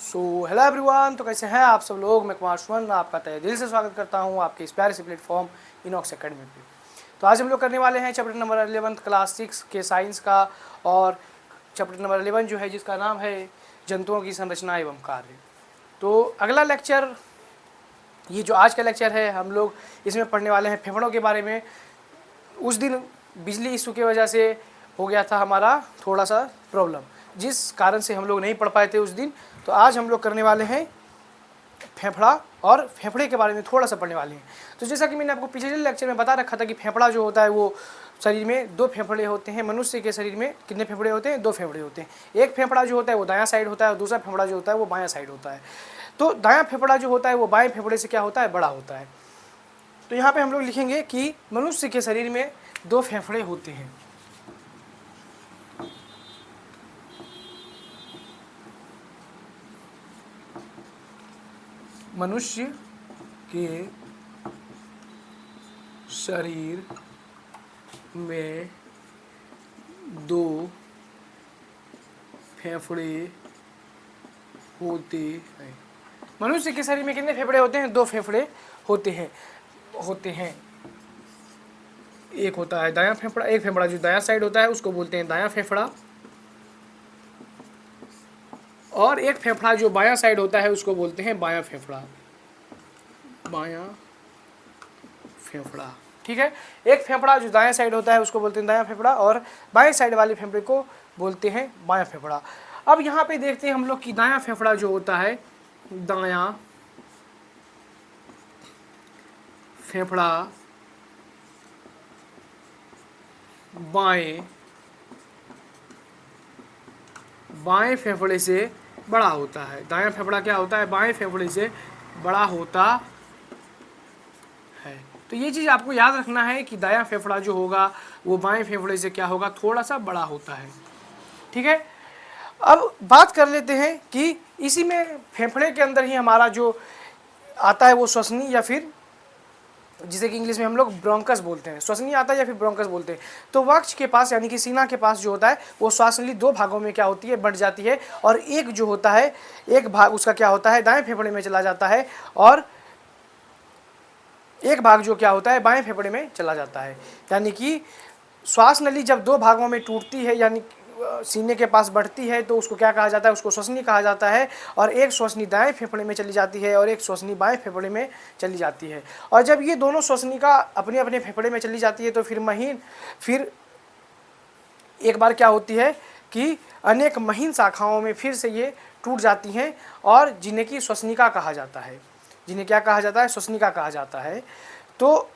Hello everyone. तो कैसे हैं आप सब लोग। मैं कुमार सुमन आपका तहे दिल से स्वागत करता हूं आपके इस प्यारे से प्लेटफॉर्म इनॉक्स एकेडमी पे। तो आज हम लोग करने वाले हैं चैप्टर नंबर 11 क्लास 6 के साइंस का, और चैप्टर नंबर 11 जो है जिसका नाम है जंतुओं की संरचना एवं कार्य। तो अगला लेक्चर, ये जो आज का लेक्चर है, हम लोग इसमें पढ़ने वाले हैं फेफड़ों के बारे में। उस दिन बिजली इशू की वजह से हो गया था हमारा थोड़ा सा प्रॉब्लम, जिस कारण से हम लोग नहीं पढ़ पाए थे उस दिन। तो आज हम लोग करने वाले हैं फेफड़ा, और फेफड़े के बारे में थोड़ा सा पढ़ने वाले हैं। तो जैसा कि मैंने आपको पिछले लेक्चर में बता रखा था कि फेफड़ा जो होता है वो शरीर में दो फेफड़े होते हैं। मनुष्य के शरीर में कितने फेफड़े होते हैं? दो फेफड़े होते हैं। एक फेफड़ा जो होता है वो दायां साइड होता है, और दूसरा फेफड़ा जो होता है वो बायां साइड होता है। तो दायां फेफड़ा जो होता है वो बाएं फेफड़े से क्या होता है? बड़ा होता है। तो यहाँ पे हम लोग लिखेंगे कि मनुष्य के शरीर में दो फेफड़े होते हैं। मनुष्य के शरीर में दो फेफड़े होते हैं। मनुष्य के शरीर में कितने फेफड़े होते हैं? दो फेफड़े होते हैं। एक होता है दायां फेफड़ा, एक फेफड़ा जो दायां साइड होता है उसको बोलते हैं दायां फेफड़ा, और एक फेफड़ा जो बायां साइड होता है उसको बोलते हैं बायां फेफड़ा। बायां फेफड़ा, ठीक है। एक फेफड़ा जो दायां साइड होता है उसको बोलते हैं दायां फेफड़ा, और बाएं साइड वाले फेफड़े को बोलते हैं बायां फेफड़ा। अब यहाँ पे देखते हैं हम लोग कि दायां फेफड़ा जो होता है, दायां फेफड़ा बाएं फेफड़े से बड़ा होता है। दायां फेफड़ा क्या होता है? बाएं फेफड़े से बड़ा होता है। तो ये चीज़ आपको याद रखना है कि दायां फेफड़ा जो होगा वो बाएं फेफड़े से क्या होगा? थोड़ा सा बड़ा होता है, ठीक है। अब बात कर लेते हैं कि इसी में फेफड़े के अंदर ही हमारा जो आता है वो श्वसनी, या फिर जिसे कि इंग्लिश में हम लोग ब्रोंकस बोलते हैं। श्वसनी आता है या फिर ब्रोंकस बोलते हैं। तो वक्ष के पास यानी कि सीना के पास जो होता है वो श्वास नली दो भागों में क्या होती है? बंट जाती है। और एक जो होता है, एक भाग उसका क्या होता है? दाएं फेफड़े में चला जाता है, और एक भाग जो क्या होता है? बाएं फेफड़े में चला जाता है। यानी कि श्वास नली जब दो भागों में टूटती है, यानी सीने के पास बढ़ती है, तो उसको क्या कहा जाता है? उसको श्वसनी कहा जाता है। और एक श्वसनी दाएं फेफड़े में चली जाती है और एक श्वसनी बाएं फेफड़े में चली जाती है। और जब ये दोनों श्वसनी का अपने अपने फेफड़े में चली जाती है तो फिर एक बार क्या होती है कि अनेक महीन शाखाओं में फिर से ये टूट जाती हैं, और जिन्हें की श्वसनिका कहा जाता है। जिन्हें क्या कहा जाता है? श्वसनिका कहा जाता है। तो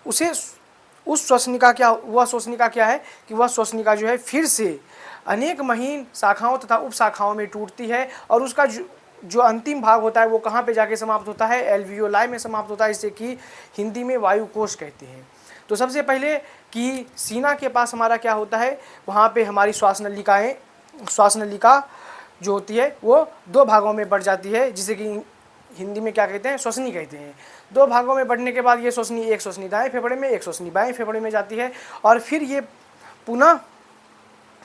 उसे उस श्वसनिका क्या है कि वह श्वसनिका जो है फिर से अनेक महीन शाखाओं तथा उप शाखाओं में टूटती है, और उसका जो अंतिम भाग होता है वो कहाँ पे जाके समाप्त होता है? एल्वियोलाई में समाप्त होता है, जिसे कि हिंदी में वायुकोश कहते हैं। तो सबसे पहले कि सीना के पास हमारा क्या होता है? वहाँ पे हमारी श्वास नलिका जो होती है वो दो भागों में बढ़ जाती है, जिसे कि हिंदी में क्या कहते हैं? श्वसनी कहते हैं। दो भागों में बढ़ने के बाद ये श्वसनी, एक श्वसनी दाएं फेफड़े में, एक श्वसनी बाएं फेफड़े में जाती है, और फिर ये पुनः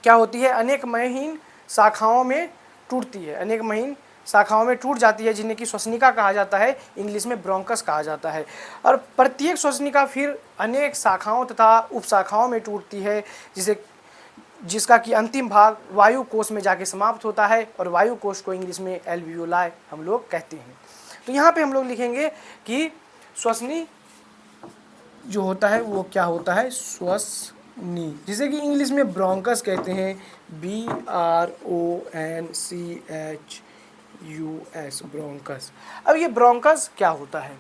क्या होती है? अनेक महीन शाखाओं में टूटती है। अनेक महीन शाखाओं में टूट जाती है, जिन्हें की श्वसनिका कहा जाता है, इंग्लिश में ब्रोंकस कहा जाता है। और प्रत्येक श्वसनिका फिर अनेक शाखाओं तथा उप शाखाओं में टूटती है, जिसका कि अंतिम भाग वायु कोश में जाके समाप्त होता है, और वायु कोश को इंग्लिश में एल्वियोलाई हम लोग कहते हैं। तो यहाँ पे हम लोग लिखेंगे कि श्वसनी जो होता है वो क्या होता है? श्वसनी, जिसे कि इंग्लिश में ब्रोंकस कहते हैं। BRONCHUS, bronchus. अब ये ब्रोंकस क्या होता है?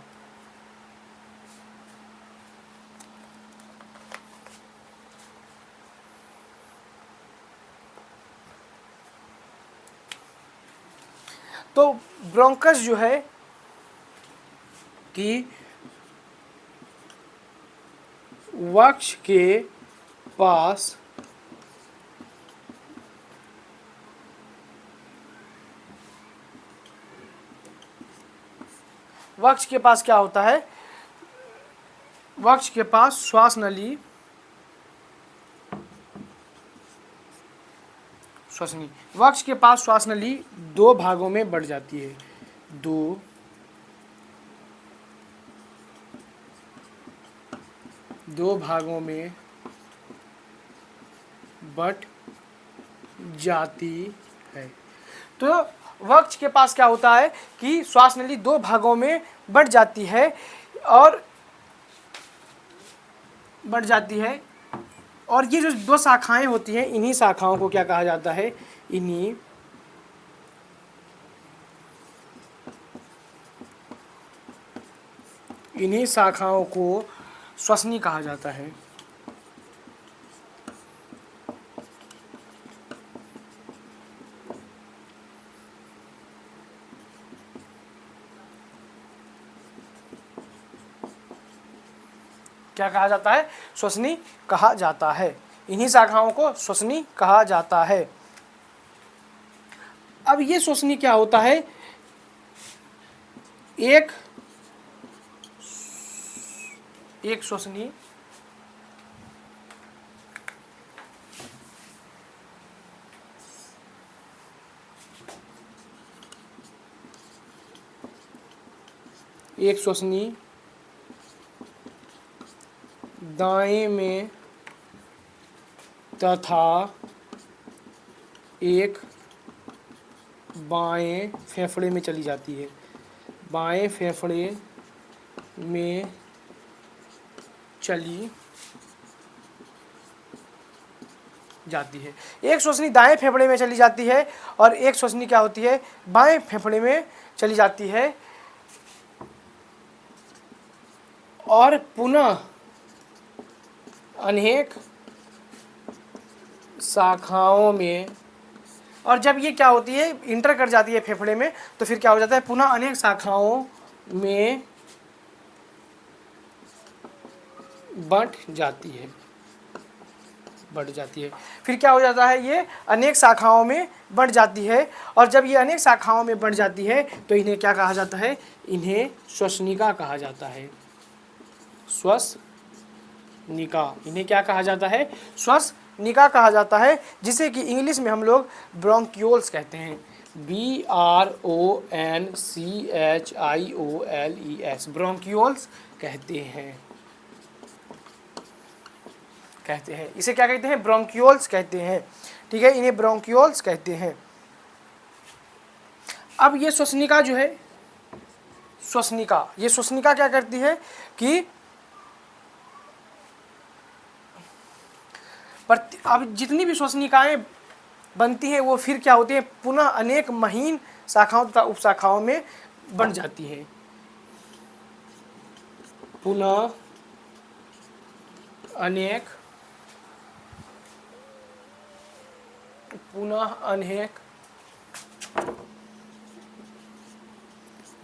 तो ब्रोंकस जो है कि वक्ष के पास क्या होता है? वक्ष के पास श्वसनी। वक्ष के पास श्वास नली दो भागों में बढ़ जाती है, दो भागों में बट जाती है। तो वक्ष के पास क्या होता है कि श्वास नली दो भागों में बढ़ जाती है और ये जो दो शाखाएं होती हैं, इन्हीं शाखाओं को क्या कहा जाता है, इन्हीं शाखाओं को श्वसनी कहा जाता है। क्या कहा जाता है, श्वसनी कहा जाता है। इन्हीं शाखाओं को श्वसनी कहा जाता है। अब ये श्वसनी क्या होता है, एक श्वसनी दाएं में तथा एक बाएं फेफड़े में चली जाती है, बाएं फेफड़े में चली जाती है। एक श्वसनी दाएं फेफड़े में चली जाती है और एक श्वसनी क्या होती है, बाएं फेफड़े में चली जाती है और पुनः अनेक शाखाओं में, और जब ये क्या होती है, इंटर कर जाती है फेफड़े में, तो फिर क्या हो जाता है, पुनः अनेक शाखाओं में बढ़ जाती है। फिर क्या हो जाता है, ये अनेक शाखाओं में बढ़ जाती है और जब ये अनेक शाखाओं में बढ़ जाती है तो इन्हें क्या कहा जाता है, इन्हें श्वसनिका कहा जाता है। श्वसनिका, इन्हें क्या कहा जाता है, श्वसनिका कहा जाता है, जिसे कि इंग्लिश में हम लोग ब्रोंकियोल्स कहते हैं। BRONCHIOLES, ब्रोंकियोल्स कहते हैं। इसे क्या कहते हैं, ब्रोंकियोल्स कहते हैं। ठीक है, इन्हें ब्रोंकियोल्स कहते हैं। अब ये श्वसनिका जो है, ये श्वसनिका क्या करती है कि अब जितनी भी श्वसनिकाएं बनती हैं वो फिर क्या होती है, पुनः अनेक महीन शाखाओं तथा उपशाखाओं में बन जाती है। पुनः अनेक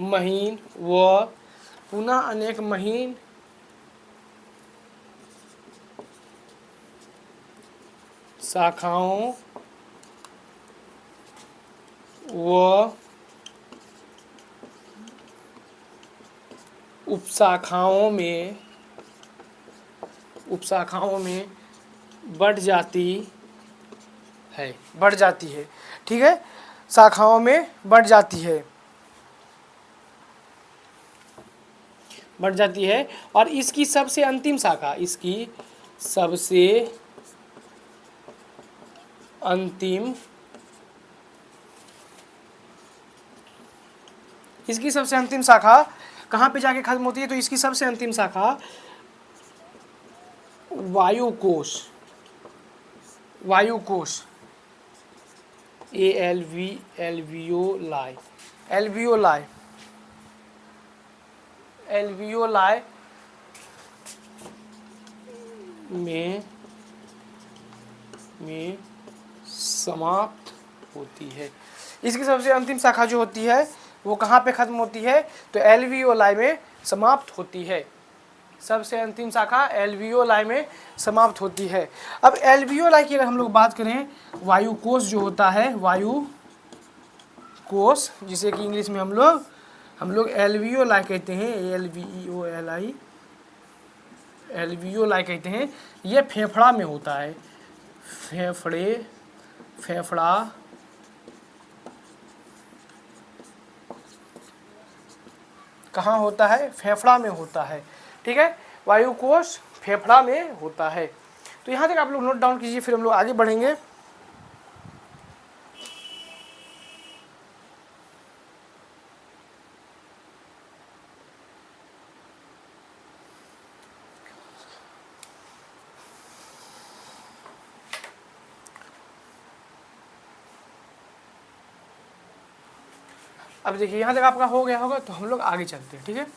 महीन शाखाओं व उपशाखाओं में बढ़ जाती है। ठीक है, शाखाओं में बढ़ जाती है और इसकी सबसे अंतिम शाखा, इसकी सबसे अंतिम शाखा कहाँ पे जाके खत्म होती है, तो इसकी सबसे अंतिम शाखा वायुकोश, एल्वियोलाई में समाप्त होती है। इसकी सबसे अंतिम शाखा जो होती है वो कहाँ पे खत्म होती है, तो एल्वियोलाई में समाप्त होती है। सबसे अंतिम शाखा एल्वियोलाई में समाप्त होती है। अब एल्वियोलाई की अगर हम लोग बात करें, वायुकोश जो होता है, वायुकोश, जिसे कि इंग्लिश में हम लोग एल्वियोलाई कहते हैं, एल्वियोलाई कहते हैं। ये फेफड़ा में होता है, फेफड़ा कहाँ होता है? फेफड़ा में होता है। ठीक है, वायु कोश फेफड़ा में होता है। तो यहाँ तक आप लोग नोट डाउन कीजिए, फिर हम लोग आगे बढ़ेंगे। अब देखिए यहाँ तक आपका हो गया होगा, तो हम लोग आगे चलते हैं। ठीक है,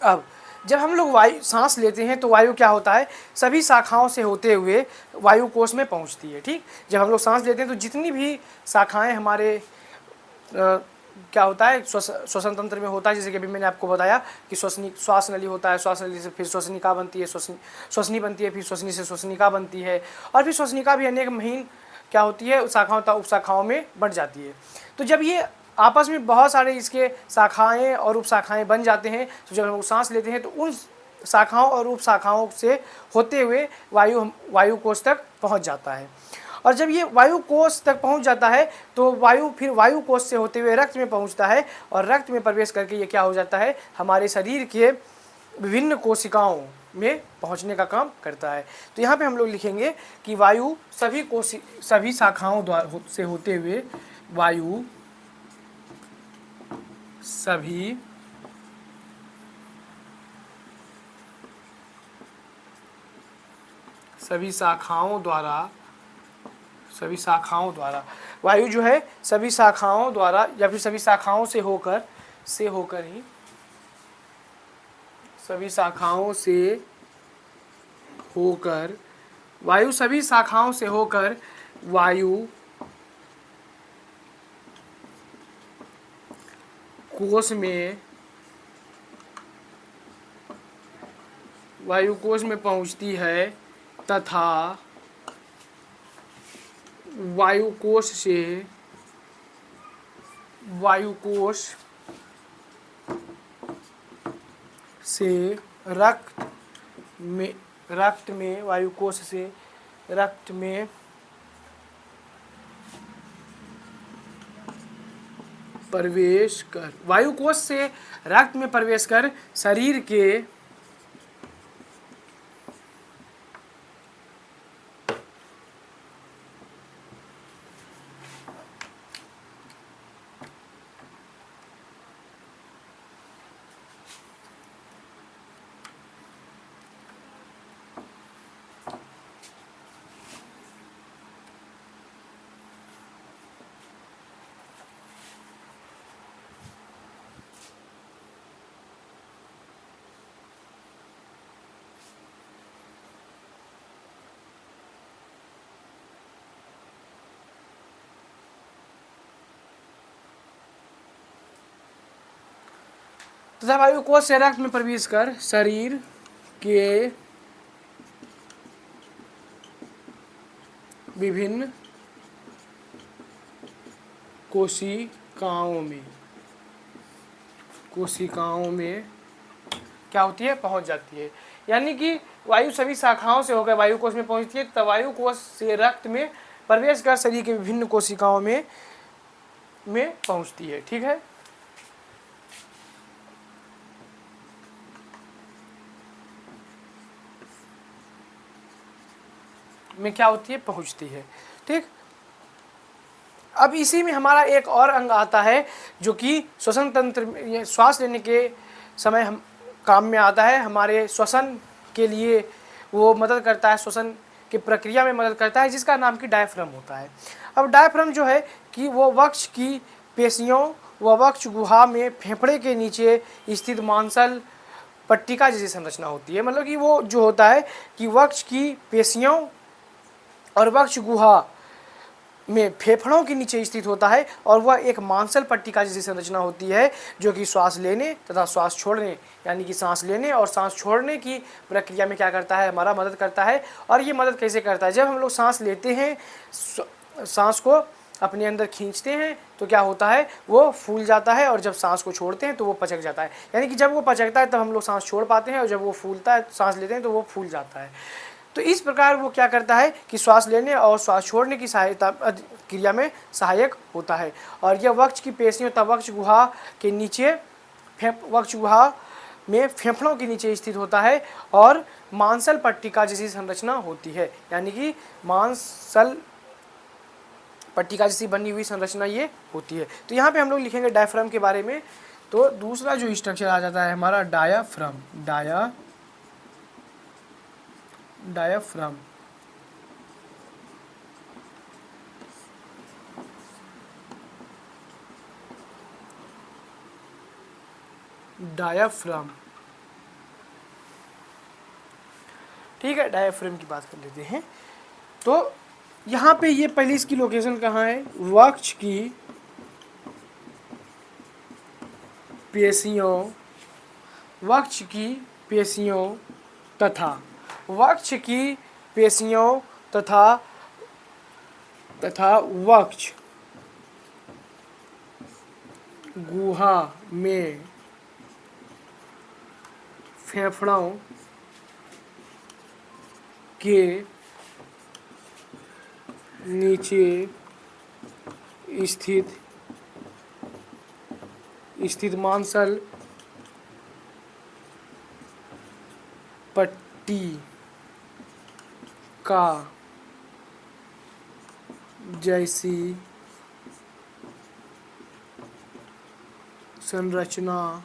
अब जब हम लोग वायु सांस लेते हैं तो वायु क्या होता है, सभी शाखाओं से होते हुए वायु कोश में पहुंचती है। ठीक, जब हम लोग सांस लेते हैं तो जितनी भी शाखाएं हमारे क्या होता है श्वसन तंत्र में होता है, जैसे कि अभी मैंने आपको बताया कि श्वास नली होता है, श्वास नली से फिर श्वसनिका बनती है, श्वसनी बनती है, फिर श्वसनी से श्वसनिका बनती है, और फिर श्वसनिका भी अनेक महीन क्या होती है शाखाओं उप शाखाओं में बढ़ जाती है। तो जब ये आपस में बहुत सारे इसके शाखाएं और उप शाखाएं बन जाते हैं, तो जब हम सांस लेते हैं तो उन शाखाओं और उप शाखाओं से होते हुए वायु कोश तक पहुंच जाता है। और जब ये वायु कोश तक पहुंच जाता है तो वायु फिर वायु कोश से होते हुए रक्त में पहुंचता है, और रक्त में प्रवेश करके ये क्या हो जाता है, हमारे शरीर के विभिन्न कोशिकाओं में पहुंचने का काम करता है। तो यहाँ पे हम लोग लिखेंगे कि वायु सभी शाखाओं द्वारा से होते हुए वायु सभी शाखाओं द्वारा वायु जो है सभी शाखाओं द्वारा या फिर सभी शाखाओं से होकर ही सभी शाखाओं से होकर वायु सभी शाखाओं से होकर वायु कोश में पहुंचती है, तथा वायु कोश से रक्त में वायु कोश से रक्त में प्रवेश कर वायु कोश से रक्त में प्रवेश कर शरीर के तथा वायु कोश से रक्त में प्रवेश कर शरीर के विभिन्न कोशिकाओं में क्या होती है, पहुंच जाती है। यानी कि वायु सभी शाखाओं से होकर वायु कोश में पहुंचती है, तब वायु कोश से रक्त में प्रवेश कर शरीर के विभिन्न कोशिकाओं में पहुंचती है। ठीक है, में क्या होती है, पहुंचती है। ठीक, अब इसी में हमारा एक और अंग आता है जो कि श्वसन तंत्र श्वास लेने के समय हम काम में आता है, हमारे श्वसन के लिए वो मदद करता है, श्वसन की प्रक्रिया में मदद करता है, जिसका नाम की डायफ्राम होता है। अब डायफ्राम जो है कि वो वक्ष की पेशियों व वक्ष गुहा में फेफड़े के नीचे स्थित मांसल पट्टिका जैसी संरचना होती है। मतलब कि वो जो होता है कि वक्ष की पेशियों और वक्ष गुहा में फेफड़ों के नीचे स्थित होता है और वह एक मांसल पट्टिका जैसी संरचना होती है जो कि श्वास लेने तथा श्वास छोड़ने यानी कि सांस लेने और सांस छोड़ने की प्रक्रिया में क्या करता है, हमारा मदद करता है। और ये मदद कैसे करता है, जब हम लोग सांस लेते हैं, सांस को अपने अंदर खींचते हैं तो क्या होता है, वो फूल जाता है, और जब सांस को छोड़ते हैं तो वो पचक जाता है। यानी कि जब वो पचकता है तब हम लोग सांस छोड़ पाते हैं, और जब वो फूलता है, सांस लेते हैं तो वो फूल जाता है। तो इस प्रकार वो क्या करता है कि श्वास लेने और श्वास छोड़ने की सहायता क्रिया में सहायक होता है। और यह वक्ष की पेशियों तथा वक्ष गुहा के नीचे, वक्ष गुहा में फेफड़ों के नीचे स्थित होता है और मांसल पट्टिका जैसी संरचना होती है। यानी कि मांसल पट्टिका जैसी बनी हुई संरचना ये होती है। तो यहाँ पे हम लोग लिखेंगे डायफ्राम के बारे में। तो दूसरा जो स्ट्रक्चर आ जाता है हमारा डायाफ्राम। डायाफ्राम डायाफ्राम ठीक है, डायाफ्राम की बात कर लेते हैं। तो यहाँ पे ये पहले इसकी लोकेशन कहाँ है, वक्ष की पेशियों, वक्ष की पेशियों तथा वक्ष की पेशियों तथा वक्ष गुहा में फेफड़ों के नीचे स्थित मांसल पट्टी का जैसी संरचना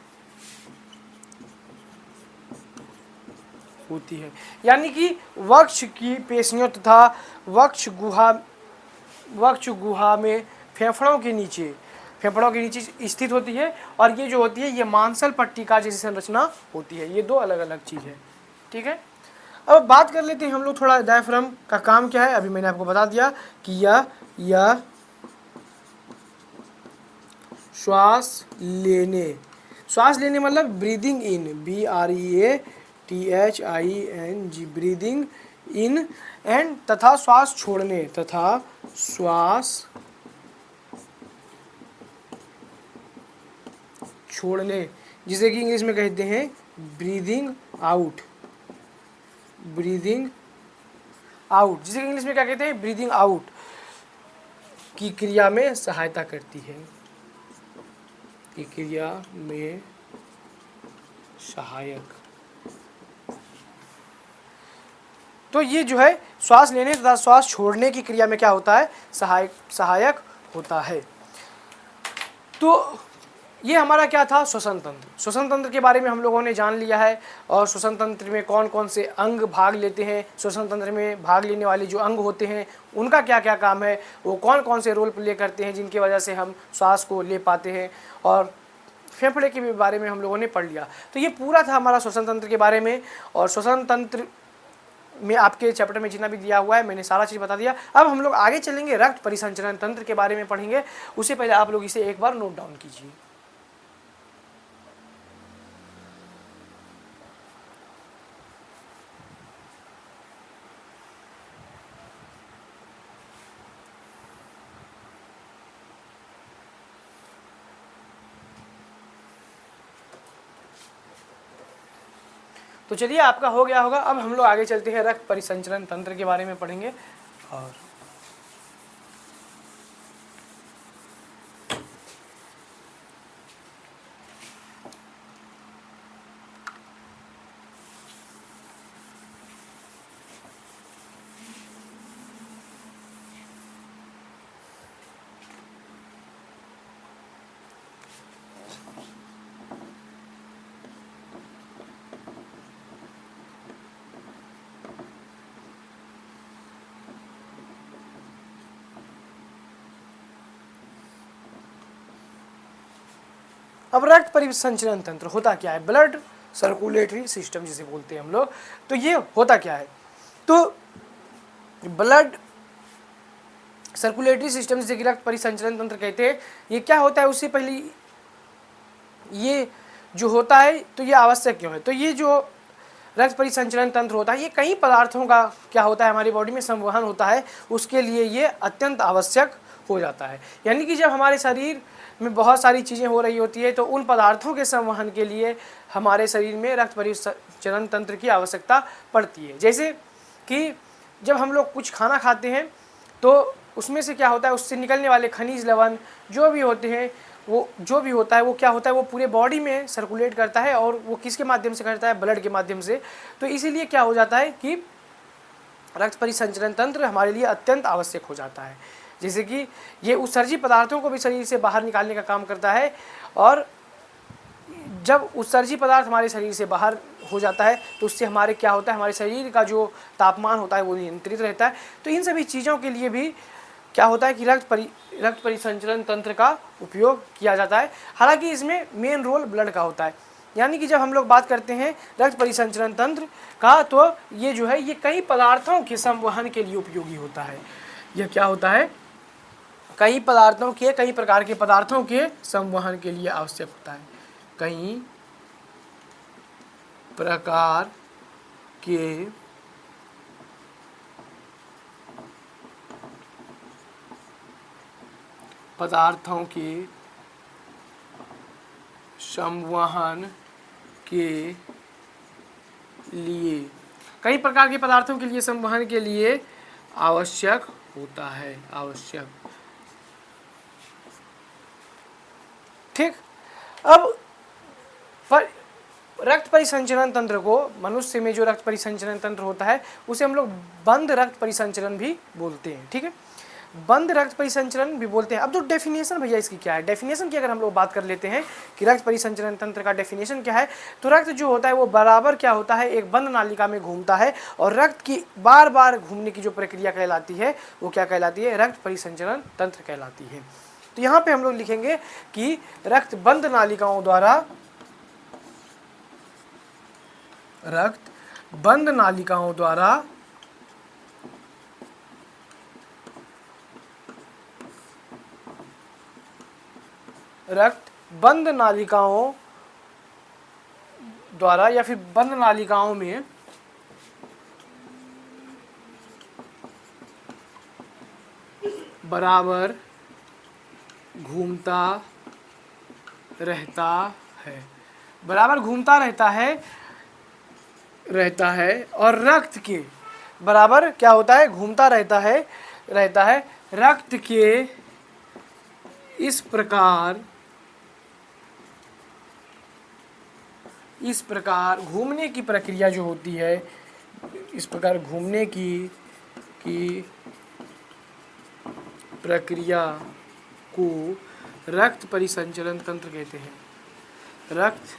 होती है। यानी कि वक्ष की पेशियों तथा वक्ष गुहा में फेफड़ों के नीचे स्थित होती है, और ये जो होती है ये मांसल पट्टिका जैसी संरचना होती है। ये दो अलग अलग चीज़ है, ठीक है। अब बात कर लेते हैं हम लोग थोड़ा डायफ्राम का काम क्या है। अभी मैंने आपको बता दिया कि यह श्वास लेने मतलब breathing in, BREATHING, breathing in, and तथा श्वास छोड़ने, जिसे कि इंग्लिश में कहते हैं ब्रीदिंग आउट, जिसे इंग्लिश में क्या कहते हैं, ब्रीदिंग आउट की क्रिया में सहायता करती है, की क्रिया में सहायक। तो ये जो है श्वास लेने तथा श्वास छोड़ने की क्रिया में क्या होता है, सहायक होता है। तो ये हमारा क्या था, श्वसन तंत्र के बारे में हम लोगों ने जान लिया है। और श्वसन तंत्र में कौन कौन से अंग भाग लेते हैं, श्वसन तंत्र में भाग लेने वाले जो अंग होते हैं उनका क्या क्या काम है, वो कौन कौन से रोल प्ले करते हैं जिनकी वजह से हम श्वास को ले पाते हैं, और फेफड़े के भी बारे में हम लोगों ने पढ़ लिया। तो ये पूरा था हमारा श्वसन तंत्र के बारे में। और श्वसन तंत्र में आपके चैप्टर में जितना भी दिया हुआ है मैंने सारा चीज़ बता दिया। अब हम लोग आगे चलेंगे, रक्त परिसंचरण तंत्र के बारे में पढ़ेंगे। उससे पहले आप लोग इसे एक बार नोट डाउन कीजिए। तो चलिए, आपका हो गया होगा। अब हम लोग आगे चलते हैं, रक्त परिसंचरण तंत्र के बारे में पढ़ेंगे। और अब रक्त परिसंचरण तंत्र होता क्या है, ब्लड सर्कुलेटरी सिस्टम जिसे बोलते हैं हम लोग। तो ये होता क्या है, तो ब्लड सर्कुलेटरी सिस्टम जिसे कि रक्त परिसंचरण तंत्र कहते हैं, ये क्या होता है उससे पहले ये जो होता है तो ये आवश्यक क्यों है। तो ये जो रक्त परिसंचरण तंत्र होता है ये कई पदार्थों का क्या होता है हमारी बॉडी में संवहन होता है, उसके लिए ये अत्यंत आवश्यक हो जाता है। यानी कि जब हमारे शरीर में बहुत सारी चीज़ें हो रही होती है तो उन पदार्थों के संवहन के लिए हमारे शरीर में रक्त परिसंचरण तंत्र की आवश्यकता पड़ती है। जैसे कि जब हम लोग कुछ खाना खाते हैं तो उसमें से क्या होता है, उससे निकलने वाले खनिज लवण जो भी होते हैं वो जो भी होता है वो क्या होता है वो पूरे बॉडी में सर्कुलेट करता है, और वो किसके माध्यम से करता है, ब्लड के माध्यम से। तो इसीलिए क्या हो जाता है कि रक्त परिसंचरण तंत्र हमारे लिए अत्यंत आवश्यक हो जाता है। जैसे कि ये उत्सर्जी पदार्थों को भी शरीर से बाहर निकालने का काम करता है, और जब उत्सर्जी पदार्थ हमारे शरीर से बाहर हो जाता है तो उससे हमारे क्या होता है, हमारे शरीर का जो तापमान होता है वो नियंत्रित रहता है। तो इन सभी चीज़ों के लिए भी क्या होता है कि रक्त परिसंचरण तंत्र का उपयोग किया जाता है। हालांकि इसमें मेन रोल ब्लड का होता है। यानी कि जब हम लोग बात करते हैं रक्त परिसंचरण तंत्र का तो ये जो है ये कई पदार्थों के संवहन के लिए उपयोगी होता है। यह क्या होता है, कई पदार्थों के कई प्रकार के पदार्थों के संवहन के लिए आवश्यक होता है। कई प्रकार के पदार्थों के संवहन के लिए, कई प्रकार के पदार्थों के लिए संवहन के लिए आवश्यक होता है, आवश्यक। ठीक। अब रक्त परिसंचरण तंत्र को, मनुष्य में जो रक्त परिसंचरण तंत्र होता है उसे हम लोग बंद रक्त परिसंचरण भी बोलते हैं। ठीक है, बंद रक्त परिसंचरण भी बोलते हैं। अब तो डेफिनेशन भैया इसकी क्या है, डेफिनेशन की अगर हम लोग बात कर लेते हैं कि रक्त परिसंचरण तंत्र का डेफिनेशन क्या है, तो रक्त जो होता है वो बराबर क्या होता है, एक बंद नालिका में घूमता है, और रक्त की बार बार घूमने की जो प्रक्रिया कहलाती है वो क्या कहलाती है, रक्त परिसंचरण तंत्र कहलाती है। तो यहाँ पे हम लोग लिखेंगे कि रक्त बंद नालिकाओं द्वारा, रक्त बंद नालिकाओं द्वारा रक्त बंद नालिकाओं द्वारा या फिर बंद नालिकाओं में बराबर घूमता रहता है, बराबर घूमता रहता है और रक्त के बराबर क्या होता है, घूमता रहता है रक्त के इस प्रकार घूमने की प्रक्रिया जो होती है, इस प्रकार घूमने की प्रक्रिया को रक्त परिसंचरण तंत्र कहते हैं। रक्त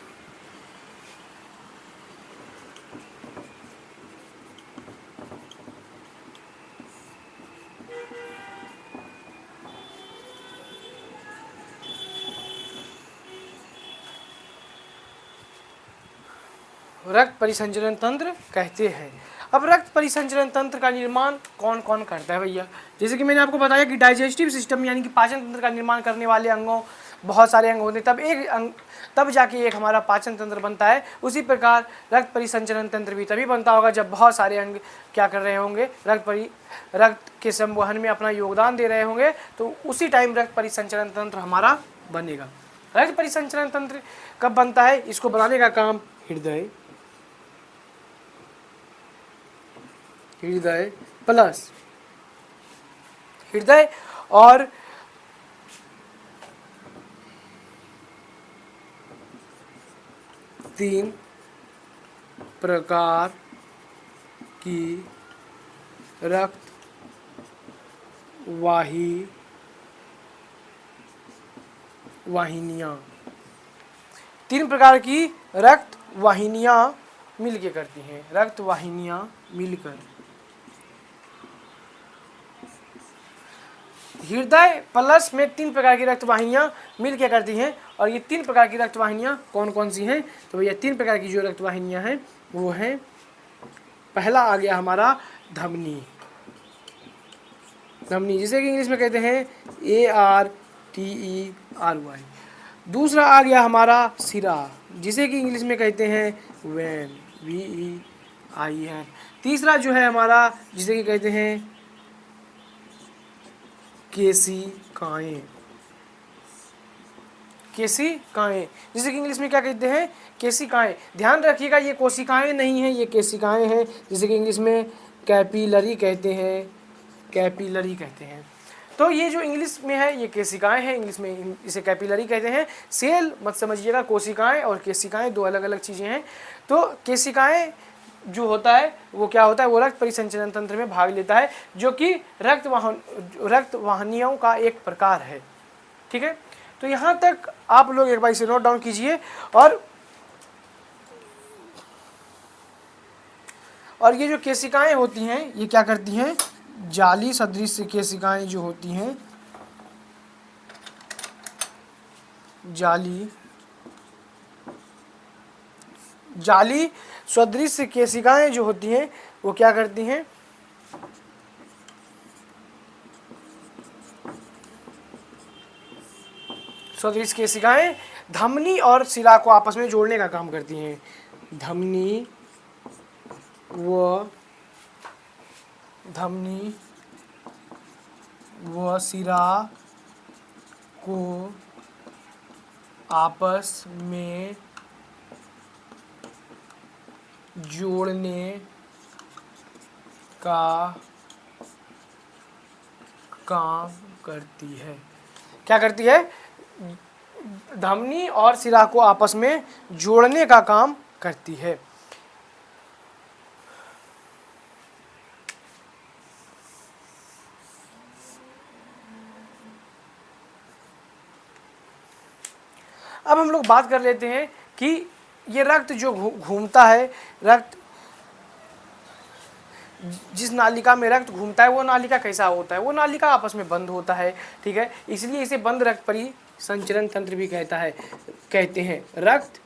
परिसंचरण तंत्र कहते हैं। अब रक्त परिसंचरण तंत्र का निर्माण कौन कौन करता है भैया, जैसे कि मैंने आपको बताया कि डाइजेस्टिव सिस्टम यानी कि पाचन तंत्र का निर्माण करने वाले अंगों, बहुत सारे अंग होते हैं, तब जाके एक हमारा पाचन तंत्र बनता है। उसी प्रकार रक्त परिसंचरण तंत्र भी तभी बनता होगा जब बहुत सारे अंग क्या कर रहे होंगे, रक्त के संवहन में अपना योगदान दे रहे होंगे, तो उसी टाइम रक्त परिसंचरण तंत्र हमारा बनेगा। रक्त परिसंचरण तंत्र कब बनता है, इसको बनाने का काम हृदय और तीन प्रकार की रक्त वाहिनियाँ, तीन प्रकार की रक्त वाहिनियाँ मिलके करती हैं, रक्त वाहिनियाँ मिलकर। हृदय प्लस में तीन प्रकार की रक्त वाहिनियाँ मिल क्या करती हैं, और ये तीन प्रकार की रक्त वाहिनियाँ कौन कौन सी हैं, तो भैया तीन प्रकार की जो रक्त वाहिनियाँ हैं वो हैं, पहला आ गया हमारा धमनी, धमनी, जिसे कि इंग्लिश में कहते हैं ARTERY। दूसरा आ गया हमारा सिरा, जिसे कि इंग्लिश में कहते हैं वेन, VEIN। तीसरा जो है हमारा, जिसे कि कहते हैं केशिकाएं, केशिकाएं, जिसे कि इंग्लिश में क्या कहते हैं, केशिकाएं। ध्यान रखिएगा ये कोशिकाएं नहीं हैं, ये केशिकाएं हैं, जिसे कि इंग्लिश में कैपिलरी कहते हैं, कैपिलरी कहते हैं। तो ये जो इंग्लिश में है ये केशिकाएं हैं, इंग्लिश में इसे कैपिलरी कहते हैं। सेल मत समझिएगा, कोशिकाएं और केशिकाएं दो अलग अलग चीज़ें हैं। तो केशिकाएं जो होता है वो क्या होता है, वो रक्त परिसंचरण तंत्र में भाग लेता है, जो कि रक्त वाहिनियों का एक प्रकार है। ठीक है, तो यहाँ तक आप लोग एक बार इसे नोट डाउन कीजिए। और ये जो केशिकाएं होती हैं ये क्या करती हैं, जाली सदृश केशिकाएं जो होती हैं, जाली सदृश केशिकाएं जो होती हैं वो क्या करती हैं, सदृश केशिकाएं धमनी और शिरा को आपस में जोड़ने का काम करती हैं। धमनी व शिरा को आपस में जोड़ने का काम करती है। क्या करती है, धमनी और शिरा को आपस में जोड़ने का काम करती है। अब हम लोग बात कर लेते हैं कि ये रक्त जो घूमता है, रक्त जिस नालिका में रक्त घूमता है वो नालिका कैसा होता है, वो नालिका आपस में बंद होता है। ठीक है, इसलिए इसे बंद रक्त परिसंचरण तंत्र भी कहते हैं। रक्त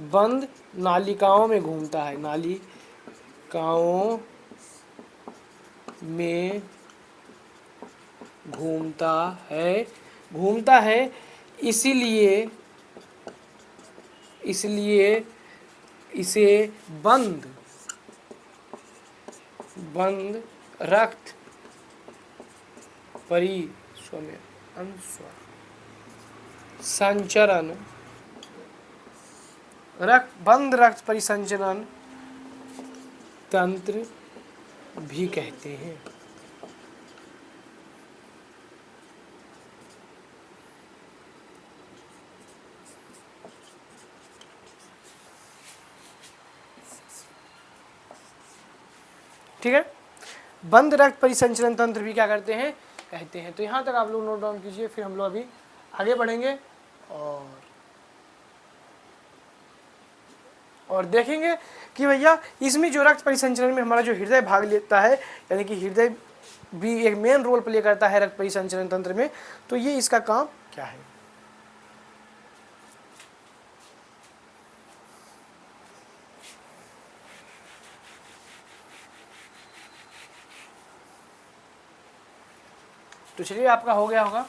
बंद नालिकाओं में घूमता है, नालिकाओं में घूमता है, इसीलिए इसे बंद रक्त परिसंचरण बंद रक्त परिसंचरण तंत्र भी कहते हैं। ठीक है, बंद रक्त परिसंचरण तंत्र भी क्या करते हैं, कहते हैं। तो यहाँ तक आप लोग नोट डाउन कीजिए, फिर हम लोग अभी आगे बढ़ेंगे और देखेंगे कि भैया इसमें जो रक्त परिसंचरण में हमारा जो हृदय भाग लेता है, यानी कि हृदय भी एक मेन रोल प्ले करता है रक्त परिसंचरण तंत्र में, तो ये इसका काम क्या है। तो चलिए, आपका हो गया होगा।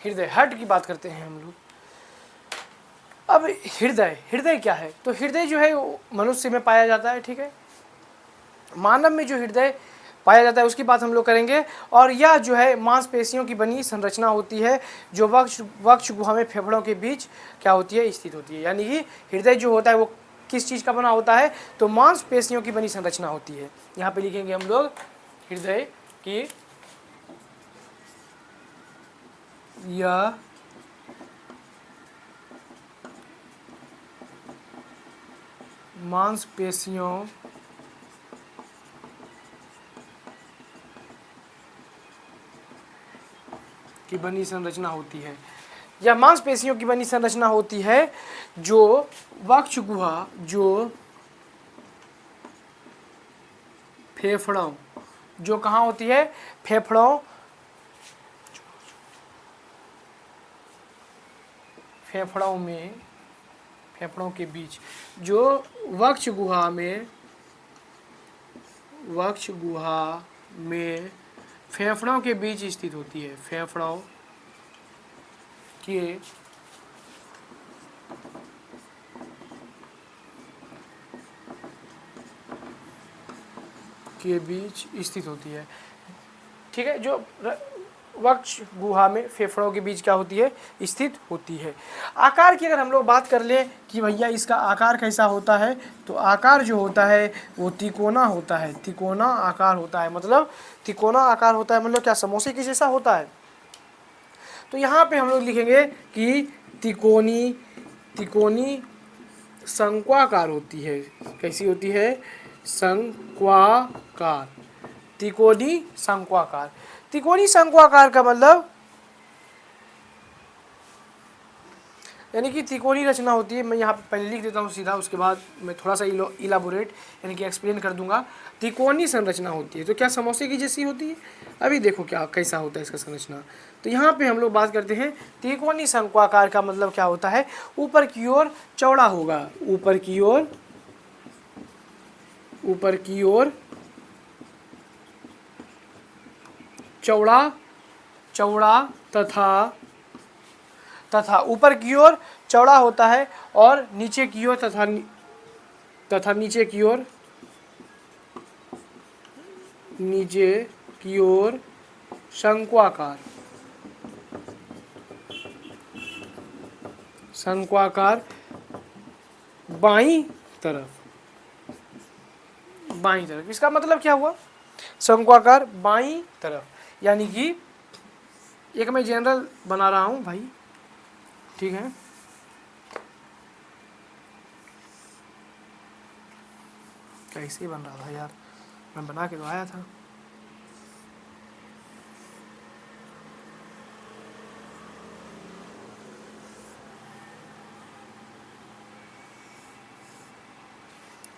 हृदय, हार्ट की बात करते हैं हम लोग। अब हृदय क्या है, तो हृदय जो है मनुष्य में पाया जाता है। ठीक है, मानव में जो हृदय पाया जाता है उसकी बात हम लोग करेंगे। और यह जो है मांसपेशियों की बनी संरचना होती है, जो वक्ष गुहा में फेफड़ों के बीच क्या होती है, स्थित होती है। यानी कि हृदय जो होता है वो किस चीज़ का बना होता है, तो मांसपेशियों की बनी संरचना होती है। यहाँ पे लिखेंगे हम लोग हृदय की यह मांसपेशियों की बनी संरचना होती है, या मांसपेशियों की बनी संरचना होती है जो वक्ष गुहा, जो फेफड़ों, जो कहाँ होती है, फेफड़ों, फेफड़ों में, फेफड़ों के बीच, जो वक्ष गुहा में, वक्ष गुहा में फेफड़ों के बीच स्थित होती है, फेफड़ों के बीच स्थित होती है। ठीक है, जो वक्ष गुहा में फेफड़ों के बीच क्या होती है, स्थित होती है। आकार की अगर हम लोग बात कर लें कि भैया इसका आकार कैसा होता है, तो आकार जो होता है वो तिकोना होता है, तिकोना आकार होता है। मतलब तिकोना आकार होता है, मतलब क्या समोसे के जैसा होता है। तो यहाँ पे हम लोग लिखेंगे कि तिकोनी, तिकोनी शंक्वाकार होती है। कैसी होती है, शंक्वाकार, त्रिकोणी शंक्वाकार। त्रिकोणी शंक्वाकार का मतलब यानी कि त्रिकोणी रचना होती है। मैं यहाँ पे पहले लिख देता हूँ सीधा, उसके बाद मैं थोड़ा सा इलाबोरेट यानी कि एक्सप्लेन कर दूंगा। त्रिकोणी संरचना होती है, तो क्या समोसे की जैसी होती है। अभी देखो क्या कैसा होता है इसका संरचना। तो यहाँ पे हम लोग बात करते हैं त्रिकोणी शंक्वाकार का मतलब क्या होता है, ऊपर की ओर चौड़ा होगा, ऊपर की ओर, ऊपर की ओर चौड़ा, चौड़ा तथा ऊपर की ओर चौड़ा होता है, और नीचे की ओर तथा नीचे की ओर, नीचे की ओर शंक्वाकार, शंक्वाकार बाईं तरफ, बाईं तरफ। इसका मतलब क्या हुआ, शंक्वाकार बाईं तरफ, यानी कि एक मैं जनरल बना रहा हूं भाई, ठीक है। कैसे बन रहा था यार, मैं बना के तो आया था।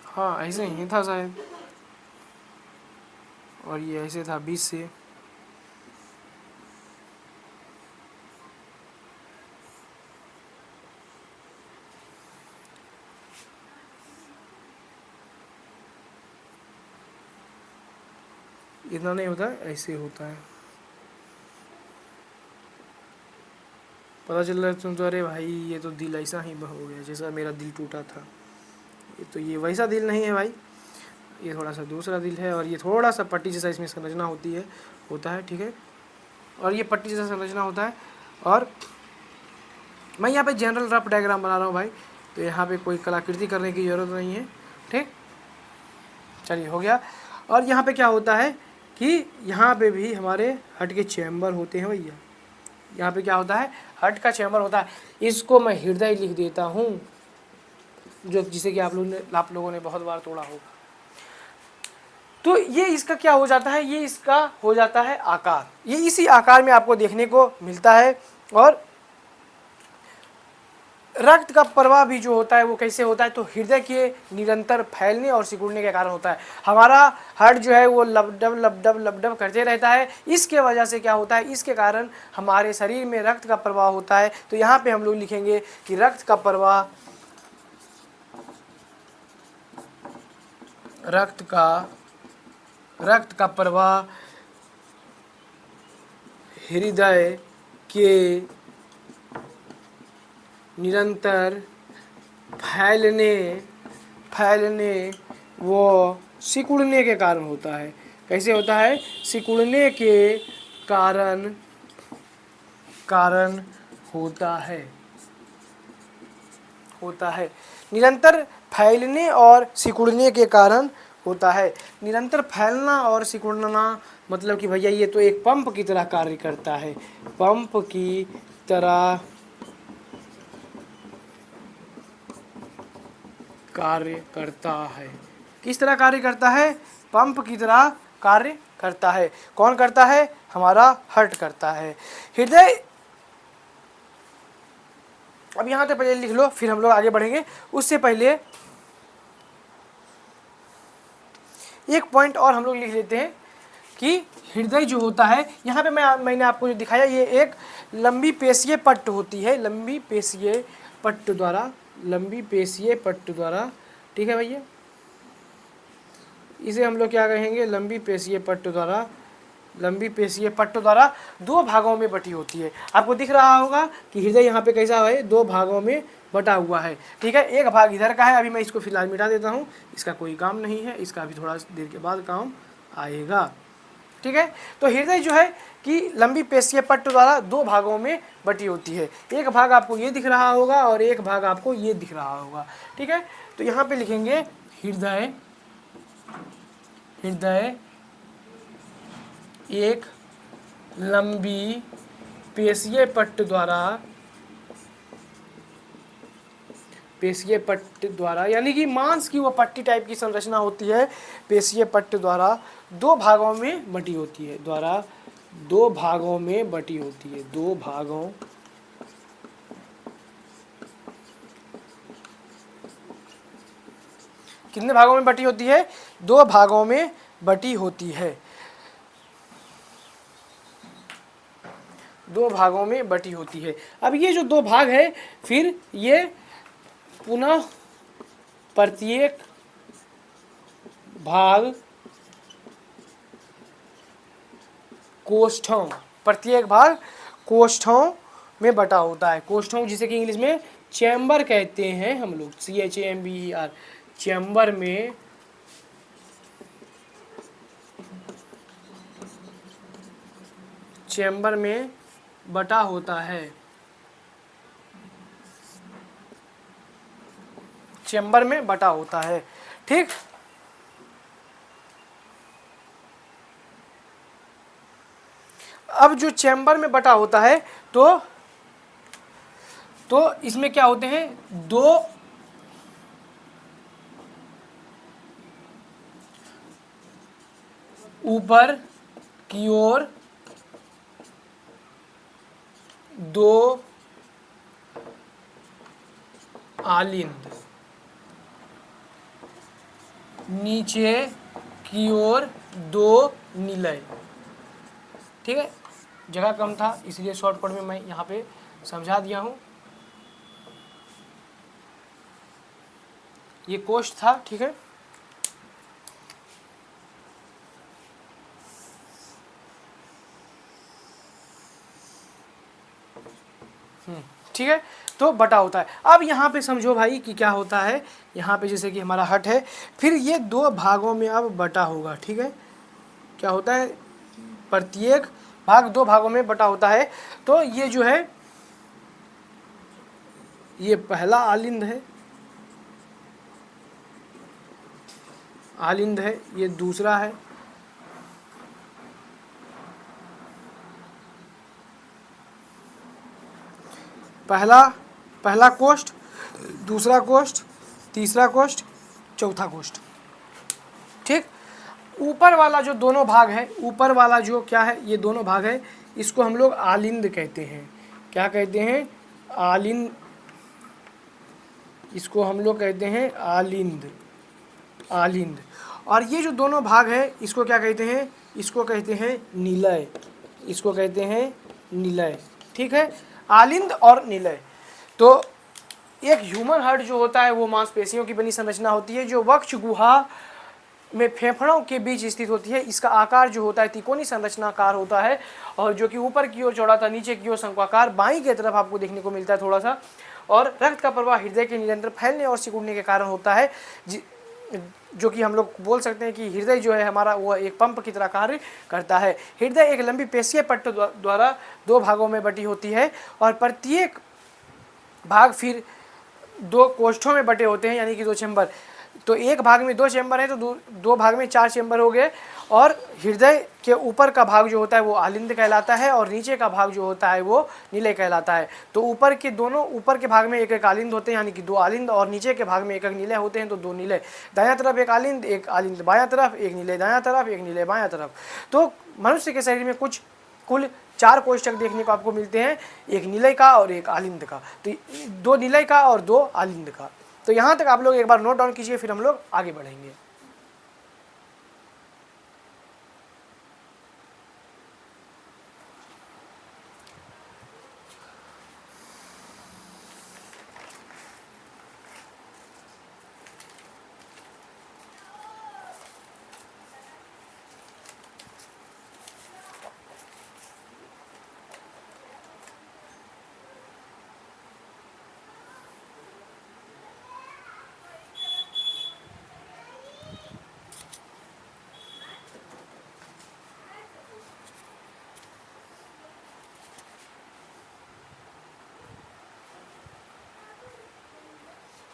हाँ ऐसे ही था शायद, और ये ऐसे था 20 से। इतना नहीं होता है, ऐसे होता है। पता चल रहा है तुम तो, अरे भाई ये तो दिल ऐसा ही हो गया जैसा मेरा दिल टूटा था। ये तो ये वैसा दिल नहीं है भाई, ये थोड़ा सा दूसरा दिल है, और ये थोड़ा सा पट्टी जैसा इसमें संरचना होती है, होता है, ठीक है। और ये पट्टी जैसा संरचना होता है। और मैं यहाँ पे जनरल रफ डायग्राम बना रहा हूँ भाई, तो यहाँ पे कोई कलाकृति करने की ज़रूरत नहीं है, ठीक। चलिए हो गया। और यहाँ पे क्या होता है कि यहाँ पे भी हमारे हार्ट के चैम्बर होते हैं भैया। यहाँ पे क्या होता है, हार्ट का चैम्बर होता है। इसको मैं हृदय लिख देता हूँ, जो जिसे कि आप लोगों ने बहुत बार तोड़ा होगा। तो ये इसका क्या हो जाता है, ये इसका हो जाता है आकार। ये इसी आकार में आपको देखने को मिलता है। और रक्त का प्रवाह भी जो होता है वो कैसे होता है, तो हृदय के निरंतर फैलने और सिकुड़ने के कारण होता है। हमारा हार्ट जो है वो लबडब लबडब लबडब करते रहता है। इसके वजह से क्या होता है, इसके कारण हमारे शरीर में रक्त का प्रवाह होता है। तो यहाँ पे हम लोग लिखेंगे कि रक्त का प्रवाह, रक्त का प्रवाह हृदय के निरंतर फैलने व सिकुड़ने के कारण होता है। कैसे होता है, सिकुड़ने के कारण होता है। निरंतर फैलने और सिकुड़ने के कारण होता है। निरंतर फैलना और सिकुड़ना मतलब कि भैया ये तो एक पंप की तरह कार्य करता है, पंप की तरह कार्य करता है। किस तरह कार्य करता है? पंप की तरह कार्य करता है। कौन करता है? हमारा हार्ट करता है। हृदय, अब यहाँ तक पहले लिख लो, फिर हम लोग आगे बढ़ेंगे। उससे पहले एक पॉइंट और हम लोग लिख लेते हैं कि हृदय जो होता है, यहाँ पे मैंने आपको जो दिखाया, ये एक लंबी पेशीय पट्ट होती है, लंबी पेशीय पट्ट द्वारा, लंबी पेशीय पट्ट द्वारा, ठीक है भैया, इसे हम लोग क्या कहेंगे? लंबी पेशीय पट्ट द्वारा, लंबी पेशीय पट्ट द्वारा दो भागों में बटी होती है। आपको दिख रहा होगा कि हृदय यहाँ पे कैसा है? दो भागों में बटा हुआ है, ठीक है। एक भाग इधर का है, अभी मैं इसको फिलहाल मिटा देता हूँ, इसका कोई काम नहीं है, इसका अभी थोड़ा देर के बाद काम आएगा, ठीक है। तो हृदय जो है कि लंबी पेशीय पट्ट द्वारा दो भागों में बटी होती है। एक भाग आपको ये दिख रहा होगा और एक भाग आपको ये दिख रहा होगा, ठीक है। तो यहाँ पे लिखेंगे हृदय, हृदय एक लंबी पेशीय पट्ट द्वारा, पेशीय पट्ट द्वारा यानी कि मांस की वो पट्टी टाइप की संरचना होती है, पेशीय पट्ट द्वारा दो भागों में बटी होती है, द्वारा दो भागों में बटी होती है, दो भागों, कितने भागों में बटी होती है? दो भागों में बटी होती है, दो भागों में बटी होती है। अब ये जो दो भाग है, फिर ये पुनः प्रत्येक भाग कोष्ठों, प्रत्येक भाग कोष्ठों में बटा होता है। कोष्ठों जिसे कि इंग्लिश में चैम्बर कहते हैं हम लोग, CHAMBER, चैम्बर में, चैम्बर में बटा होता है, चैम्बर में बटा होता है, ठीक। अब जो चैम्बर में बटा होता है तो इसमें क्या होते हैं? दो ऊपर की ओर दो आलिंद, नीचे की ओर दो निलय, ठीक है। जगह कम था इसलिए शॉर्टकट में मैं यहाँ पे समझा दिया हूँ। ये कोष्ठ था, ठीक है। ठीक है, तो बटा होता है। अब यहाँ पे समझो भाई कि क्या होता है, यहाँ पे जैसे कि हमारा हट है, फिर ये दो भागों में अब बटा होगा, ठीक है। क्या होता है? प्रत्येक भाग दो भागों में बटा होता है। तो ये जो है, ये पहला आलिंद है, आलिंद है, ये दूसरा है, पहला कोष्ठ, दूसरा कोष्ठ, तीसरा कोष्ठ, चौथा कोष्ठ, ठीक। ऊपर वाला जो दोनों भाग है, ऊपर वाला जो क्या है, ये दोनों भाग है, इसको हम लोग आलिंद कहते हैं। क्या कहते हैं? आलिंद, इसको हम लोग कहते हैं आलिंद, आलिंद। और ये जो दोनों भाग है, इसको क्या कहते हैं? इसको कहते हैं निलय, इसको कहते हैं निलय, ठीक है। आलिंद और निलय। तो एक ह्यूमन हार्ट जो होता है वो मांसपेशियों की बनी संरचना होती है, जो वक्ष गुहा में फेफड़ों के बीच स्थित होती है। इसका आकार जो होता है त्रिकोणीय संरचनाकार होता है, और जो कि ऊपर की ओर चौड़ा था, नीचे की ओर शंक्वाकार बाईं की तरफ आपको देखने को मिलता है थोड़ा सा। और रक्त का प्रवाह हृदय के निरंतर फैलने और सिकुड़ने के कारण होता है, जो कि हम लोग बोल सकते हैं कि हृदय जो है हमारा वो एक पंप की तरह कार्य करता है। हृदय एक लंबी पेशीय पट्ट द्वारा दो भागों में बटी होती है, और प्रत्येक भाग फिर दो कोष्ठों में बटे होते हैं, यानी कि दो चैम्बर। तो एक भाग में 2 चैम्बर है तो दो भाग में 4 चैम्बर हो गए। और हृदय के ऊपर का भाग जो होता है वो आलिंद कहलाता है और नीचे का भाग जो होता है वो निलय कहलाता है। तो ऊपर के भाग में एक एक आलिंद होते हैं, यानी कि 2 आलिंद, और नीचे के भाग में एक एक निलय होते हैं, तो 2 निलय। दायां तरफ एक आलिंद बायां तरफ, एक निलय दायां तरफ, एक निलय बायां तरफ। तो मनुष्य के शरीर में कुल 4 कोष्ठक देखने को आपको मिलते हैं, एक निलय का और एक आलिंद का, तो 2 निलय का और 2 आलिंद का। तो यहाँ तक आप लोग एक बार नोट डाउन कीजिए, फिर हम लोग आगे बढ़ेंगे।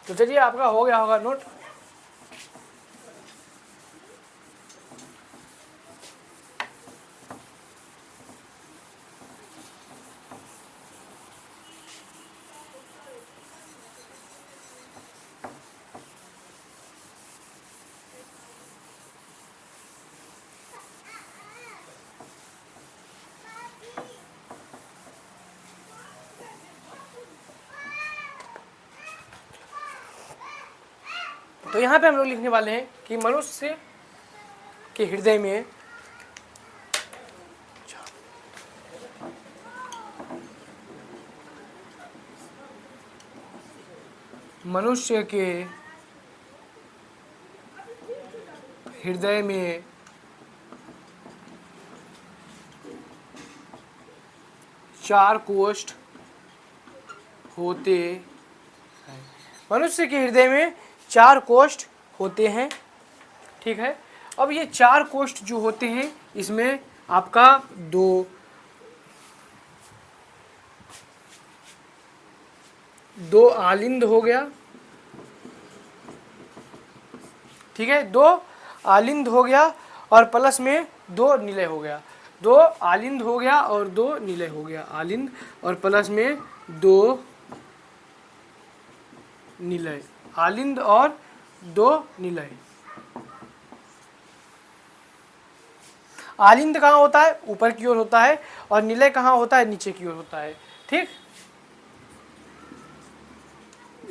तो चलिए, आपका हो गया होगा नोट। तो यहाँ पे हम लोग लिखने वाले हैं कि मनुष्य के हृदय में मनुष्य के हृदय में 4 कोष्ठ होते हैं। मनुष्य के हृदय में 4 कोष्ठ होते हैं, ठीक है। अब ये 4 कोष्ठ जो होते हैं, इसमें आपका 2 आलिंद हो गया, ठीक है, 2 आलिंद हो गया और प्लस में 2 निलय हो गया। 2 आलिंद हो गया और 2 निलय हो गया, आलिंद और प्लस में 2 निलय, आलिंद और 2 निलय। आलिंद कहाँ होता है? ऊपर की ओर होता है, और निलय कहाँ होता है? नीचे की ओर होता है, ठीक।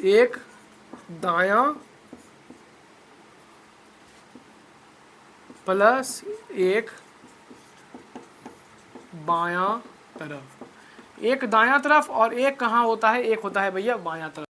एक दायां प्लस एक बायां तरफ, एक दायां तरफ और एक कहाँ होता है? एक होता है भैया बायां तरफ।